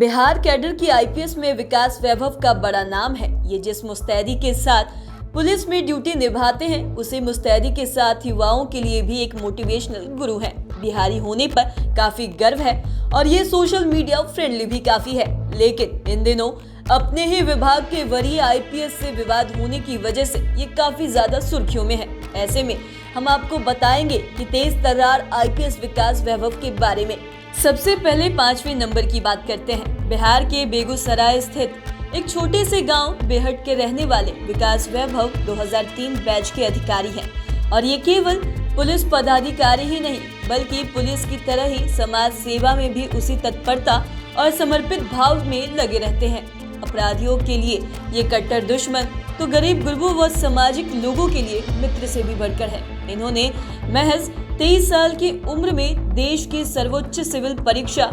Bihar cadre की IPS में विकास वैभव का बड़ा नाम है। ये जिस मुस्तैदी के साथ पुलिस में ड्यूटी निभाते हैं, उसी मुस्तैदी के साथ युवाओं के लिए भी एक मोटिवेशनल गुरु हैं। बिहारी होने पर काफी गर्व है और ये सोशल मीडिया फ्रेंडली भी काफी है। लेकिन इन दिनों अपने ही विभाग के वरीय आईपीएस से विवाद होने की वजह से ये काफी ज्यादा सुर्खियों में है। ऐसे में हम आपको बताएंगे कि तेज तर्रार आईपीएस विकास वैभव के बारे में। सबसे पहले 5वें नंबर की बात करते हैं। बिहार के बेगूसराय स्थित एक छोटे से गांव बेहट के रहने वाले विकास वैभव 2003 बैच के अधिकारी हैं और ये केवल पुलिस पदाधिकारी ही नहीं बल्कि पुलिस की तरह ही समाज सेवा में भी उसी तत्परता और समर्पित भाव में लगे रहते हैं। अपराधियों के लिए ये कट्टर दुश्मन तो गरीब गुरबों व सामाजिक लोगों के लिए मित्र से भी बढ़कर है। इन्होंने महज 23 साल की उम्र में देश की सर्वोच्च सिविल परीक्षा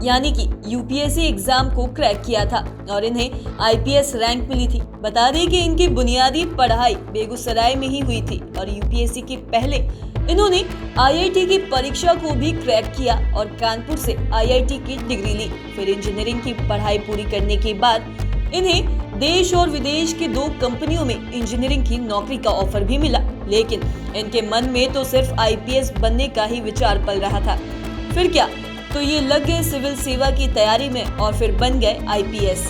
यानी कि यूपीएससी एग्जाम को क्रैक किया था और इन्हें आईपीएस रैंक मिली थी। बता दें कि इनकी बुनियादी पढ़ाई बेगूसराय में ही हुई थी और यूपीएससी के पहले इन्होंने आईआईटी की परीक्षा को भी क्रैक किया और कानपुर से आईआईटी की डिग्री ली। फिर इंजीनियरिंग की पढ़ाई पूरी करने के बाद इन्हें देश और विदेश की 2 कंपनियों में इंजीनियरिंग की नौकरी का ऑफर भी मिला, लेकिन इनके मन में तो सिर्फ आईपीएस बनने का ही विचार पल रहा था। फिर क्या, तो ये लग गए सिविल सेवा की तैयारी में और फिर बन गए आईपीएस।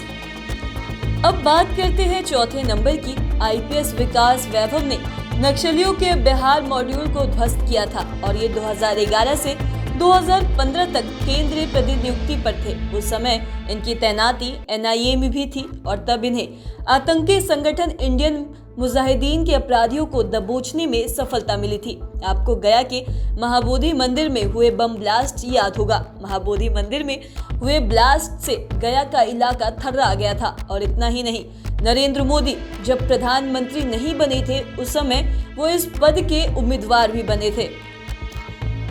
अब बात करते हैं 4थे नंबर की। आईपीएस विकास वैभव ने नक्सलियों के बिहार मॉड्यूल को ध्वस्त किया था और ये 2011 से 2015 तक केंद्रीय प्रतिनियुक्ति पर थे। उस समय इनकी तैनाती एनआईए में भी थी और तब इन्हें आतंकी संगठन इंडियन मुजाहिदीन के अपराधियों को दबोचने में सफलता मिली थी। आपको गया के महाबोधि मंदिर में हुए बम ब्लास्ट याद होगा। महाबोधि मंदिर में हुए ब्लास्ट से गया का इलाका थर्रा गया था और इतना ही नहीं, नरेंद्र मोदी जब प्रधानमंत्री नहीं बने थे उस समय वो इस पद के उम्मीदवार भी बने थे।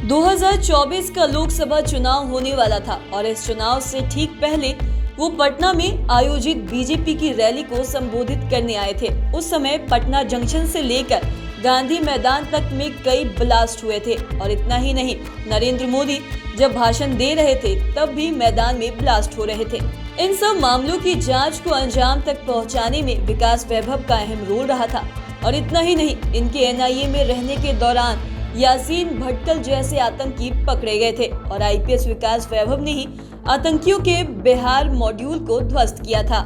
2024 का लोकसभा चुनाव होने वाला था और इस चुनाव से ठीक पहले वो पटना में आयोजित बीजेपी की रैली को संबोधित करने आए थे। उस समय पटना जंक्शन से लेकर गांधी मैदान तक में कई ब्लास्ट हुए थे और इतना ही नहीं, नरेंद्र मोदी जब भाषण दे रहे थे तब भी मैदान में ब्लास्ट हो रहे थे। इन सब मामलों की जांच को अंजाम तक पहुंचाने में विकास वैभव का अहम रोल रहा था और इतना ही नहीं, इनके एनआईए में रहने के दौरान यासीन भटकल जैसे आतंकी पकड़े गए थे और आईपीएस विकास वैभव ने ही आतंकियों के बिहार मॉड्यूल को ध्वस्त किया था।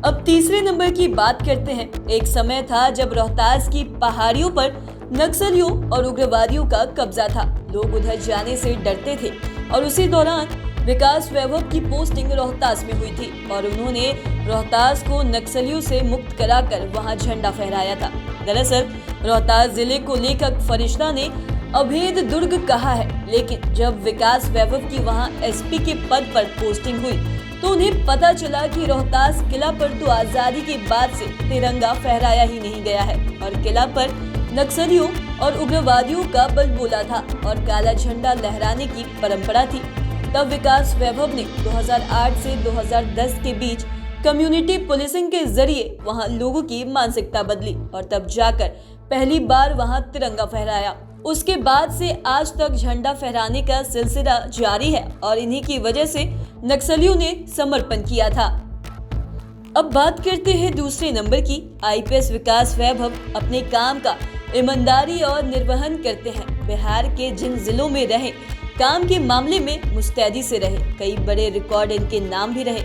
अब 3रे नंबर की बात करते हैं। एक समय था जब रोहतास की पहाड़ियों पर नक्सलियों और उग्रवादियों का कब्जा था। लोग उधर जाने से डरते थे और उसी दौरान विकास वैभव की पोस्टिंग रोहतास में हुई थी और उन्होंने रोहतास को नक्सलियों से मुक्त कराकर वहां झंडा फहराया था। दरअसल रोहतास जिले को लेखक फरिश्ता ने अभेद दुर्ग कहा है, लेकिन जब विकास वैभव की वहां एसपी के पद पर पोस्टिंग हुई तो उन्हें पता चला कि रोहतास किला पर तो आजादी के बाद से तिरंगा फहराया ही नहीं गया है और किला पर नक्सलियों और उग्रवादियों का बलबोला था और काला झंडा लहराने की परंपरा थी। तब विकास वैभव ने 2008 से 2010 के बीच कम्युनिटी पुलिसिंग के जरिए वहां लोगों की मानसिकता बदली और तब जाकर पहली बार वहां तिरंगा फहराया। उसके बाद से आज तक झंडा फहराने का सिलसिला जारी है और इन्हीं की वजह से नक्सलियों ने समर्पण किया था। अब बात करते हैं 2रे नंबर की। आईपीएस विकास वैभव अपने काम का ईमानदारी और निर्वहन करते हैं। बिहार के जिन जिलों में रहे, काम के मामले में मुस्तैदी से रहे, कई बड़े रिकॉर्ड इनके नाम भी रहे।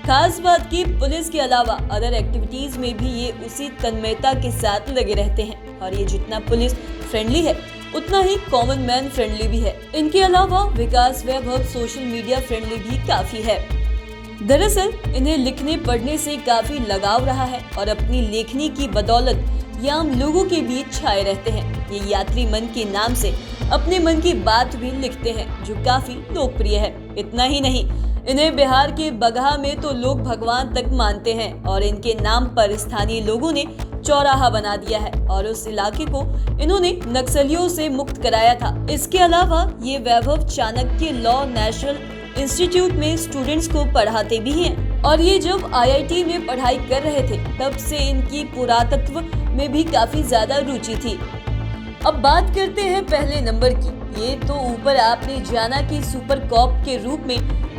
खास बात की पुलिस के अलावा अदर एक्टिविटीज में भी ये उसी तन्मयता के साथ लगे रहते हैं और ये जितना पुलिस फ्रेंडली है उतना ही कॉमन मैन फ्रेंडली भी है। इनके अलावा विकास वैभव सोशल मीडिया फ्रेंडली भी काफी है। दरअसल इन्हें लिखने पढ़ने से काफी लगाव रहा है और अपनी लेखनी की बदौलत ये आम लोगों के बीच छाए रहते हैं। ये यात्री मन के नाम से अपने मन की बात भी लिखते हैं जो काफी लोकप्रिय है। इतना ही नहीं, इन्हें बिहार के बगहा में तो लोग भगवान तक मानते हैं और इनके नाम पर स्थानीय लोगों ने चौराहा बना दिया है और उस इलाके को इन्होंने नक्सलियों से मुक्त कराया था। इसके अलावा ये वैभव चाणक्य लॉ नेशनल इंस्टीट्यूट में स्टूडेंट्स को पढ़ाते भी हैं और ये जब आईआईटी में पढ़ाई कर रहे थे तब से इनकी पुरातत्व में भी काफी ज्यादा रुचि थी। अब बात करते हैं पहले नंबर की। ये तो ऊपर आपने जाना कि सुपर कॉप के रूप में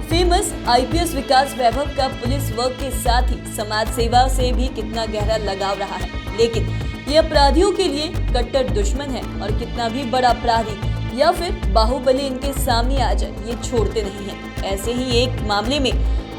फेमस आईपीएस विकास वैभव का पुलिस वर्क के साथ ही समाज सेवा से भी कितना गहरा लगाव रहा है, लेकिन ये अपराधियों के लिए कट्टर दुश्मन है और कितना भी बड़ा अपराधी या फिर बाहुबली इनके सामने आ जाए ये छोड़ते नहीं हैं। ऐसे ही एक मामले में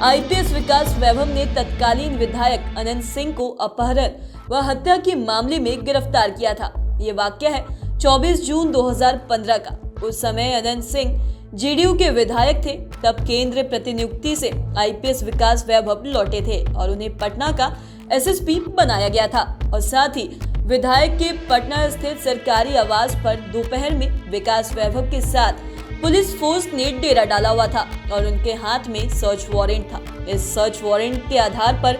आईपीएस विकास वैभव ने तत्कालीन विधायक अनंत सिंह को अपहरण व हत्या के मामले में गिरफ्तार किया था। ये वाकया है 24 जून 2015 का। उस समय अनंत सिंह जेडीयू के विधायक थे। तब केंद्र प्रतिनियुक्ति से आईपीएस विकास वैभव लौटे थे और उन्हें पटना का एसएसपी बनाया गया था और साथ ही विधायक के पटना स्थित सरकारी आवास पर दोपहर में विकास वैभव के साथ पुलिस फोर्स ने डेरा डाला हुआ था और उनके हाथ में सर्च वारंट था। इस सर्च वारंट के आधार पर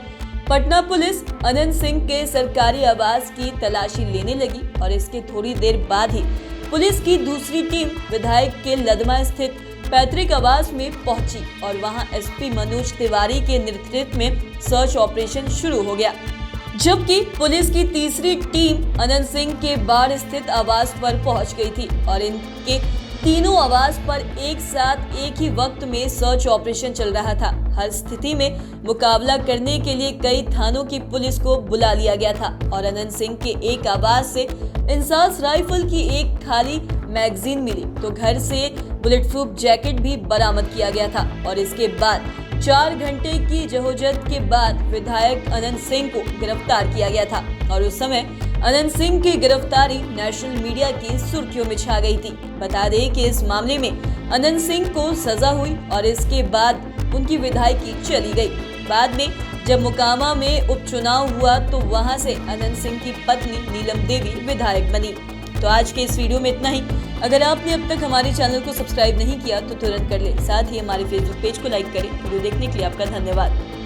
पटना पुलिस अनंत सिंह के सरकारी आवास की तलाशी लेने लगी और इसके थोड़ी देर बाद ही पुलिस की दूसरी टीम विधायक के लदमा स्थित पैतृक आवास में पहुंची और वहां एसपी मनोज तिवारी के नेतृत्व में सर्च ऑपरेशन शुरू हो गया, जबकि पुलिस की तीसरी टीम अनंत सिंह के बाढ़ स्थित आवास पर पहुंच गई थी और इनके तीनों आवास पर एक साथ एक ही वक्त में सर्च ऑपरेशन चल रहा था। हर स्थिति में मुकाबला करने के लिए कई थानों की पुलिस को बुला लिया गया था और अनंत सिंह के एक आवास से इंसास राइफल की एक खाली मैगजीन मिली तो घर से बुलेट प्रूफ जैकेट भी बरामद किया गया था और इसके बाद 4 घंटे की जहोजहद के बाद विधायक अनंत सिंह को गिरफ्तार किया गया था और उस समय अनंत सिंह की गिरफ्तारी नेशनल मीडिया की सुर्खियों में छा गई थी। बता दें कि इस मामले में अनंत सिंह को सजा हुई और इसके बाद उनकी विधायकी चली गई। बाद में जब मोकामा में उपचुनाव हुआ तो वहां से अनंत सिंह की पत्नी नीलम देवी विधायक बनी। तो आज के इस वीडियो में इतना ही। अगर आपने अब तक हमारे चैनल को सब्सक्राइब नहीं किया तो तुरंत कर ले। साथ ही हमारे फेसबुक पेज को लाइक करें। वीडियो देखने के लिए आपका धन्यवाद।